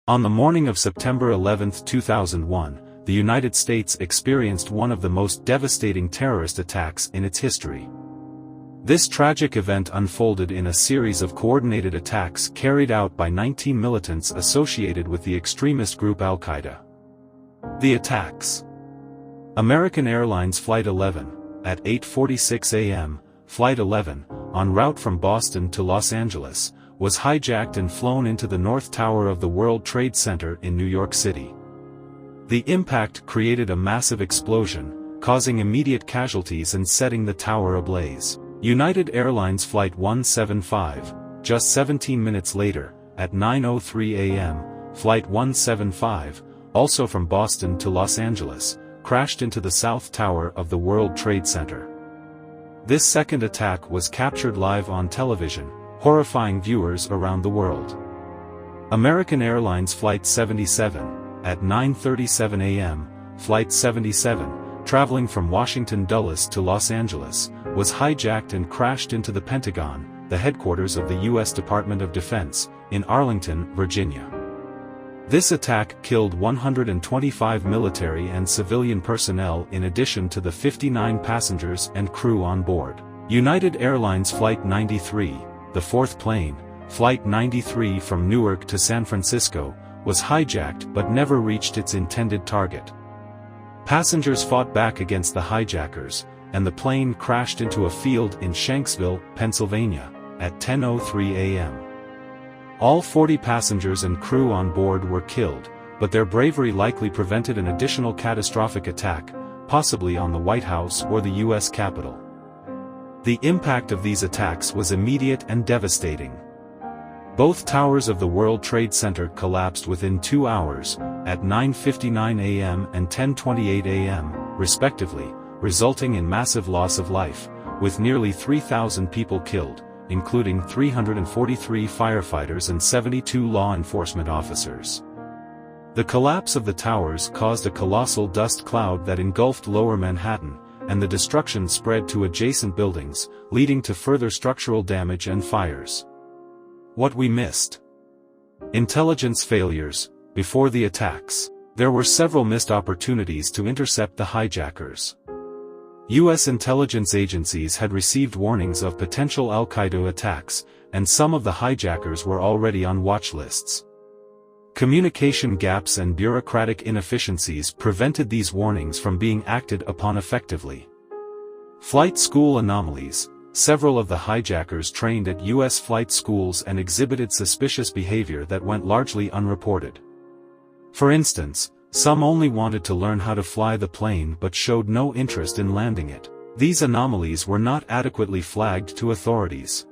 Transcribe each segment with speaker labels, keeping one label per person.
Speaker 1: On the morning of September 11, 2001, the United States experienced one of the most devastating terrorist attacks in its history. This tragic event unfolded in a series of coordinated attacks carried out by 19 militants associated with the extremist group Al-Qaeda. The attacks. American Airlines Flight 11, at 8:46 a.m., Flight 11, en route from Boston to Los Angeles, was hijacked and flown into the North Tower of the World Trade Center in New York City. The impact created a massive explosion, causing immediate casualties and setting the tower ablaze. United Airlines Flight 175, just 17 minutes later, at 9:03 a.m., Flight 175, also from Boston to Los Angeles, crashed into the South Tower of the World Trade Center. This second attack was captured live on television, horrifying viewers around the world. American Airlines Flight 77, at 9:37 a.m., Flight 77, traveling from Washington Dulles to Los Angeles, was hijacked and crashed into the Pentagon, the headquarters of the U.S. Department of Defense, in Arlington, Virginia. This attack killed 125 military and civilian personnel in addition to the 59 passengers and crew on board. United Airlines Flight 93, the fourth plane, Flight 93 from Newark to San Francisco, was hijacked but never reached its intended target. Passengers fought back against the hijackers, and the plane crashed into a field in Shanksville, Pennsylvania, at 10:03 a.m. All 40 passengers and crew on board were killed, but their bravery likely prevented an additional catastrophic attack, possibly on the White House or the U.S. Capitol. The impact of these attacks was immediate and devastating. Both towers of the World Trade Center collapsed within 2 hours, at 9:59 a.m. and 10:28 a.m., respectively, resulting in massive loss of life, with nearly 3,000 people killed, including 343 firefighters and 72 law enforcement officers. The collapse of the towers caused a colossal dust cloud that engulfed lower Manhattan, and the destruction spread to adjacent buildings, leading to further structural damage and fires. What we missed. Intelligence failures. Before the attacks, there were several missed opportunities to intercept the hijackers. U.S. intelligence agencies had received warnings of potential Al-Qaeda attacks, and some of the hijackers were already on watch lists. Communication gaps and bureaucratic inefficiencies prevented these warnings from being acted upon effectively. Flight school anomalies. Several of the hijackers trained at U.S. flight schools and exhibited suspicious behavior that went largely unreported. For instance, some only wanted to learn how to fly the plane but showed no interest in landing it. These anomalies were not adequately flagged to authorities.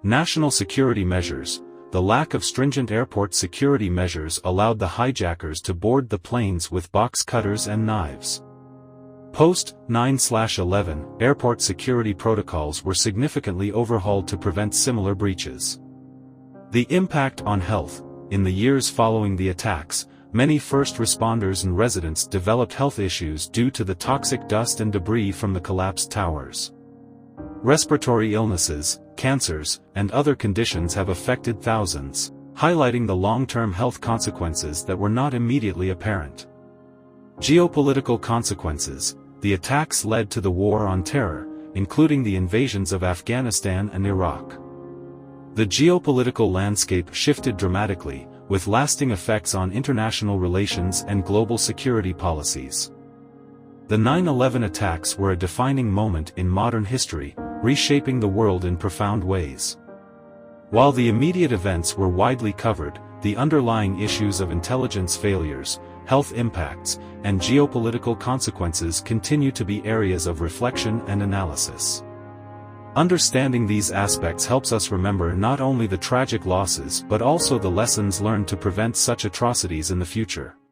Speaker 1: National security measures. The lack of stringent airport security measures allowed the hijackers to board the planes with box cutters and knives. Post-9/11 airport security protocols were significantly overhauled to prevent similar breaches. The impact on health. In the years following the attacks, many first responders and residents developed health issues due to the toxic dust and debris from the collapsed towers. Respiratory illnesses, cancers, and other conditions have affected thousands, highlighting the long-term health consequences that were not immediately apparent. Geopolitical consequences. The attacks led to the War on Terror, including the invasions of Afghanistan and Iraq. The geopolitical landscape shifted dramatically, with lasting effects on international relations and global security policies. The 9/11 attacks were a defining moment in modern history, reshaping the world in profound ways. While the immediate events were widely covered, the underlying issues of intelligence failures, health impacts, and geopolitical consequences continue to be areas of reflection and analysis. Understanding these aspects helps us remember not only the tragic losses but also the lessons learned to prevent such atrocities in the future.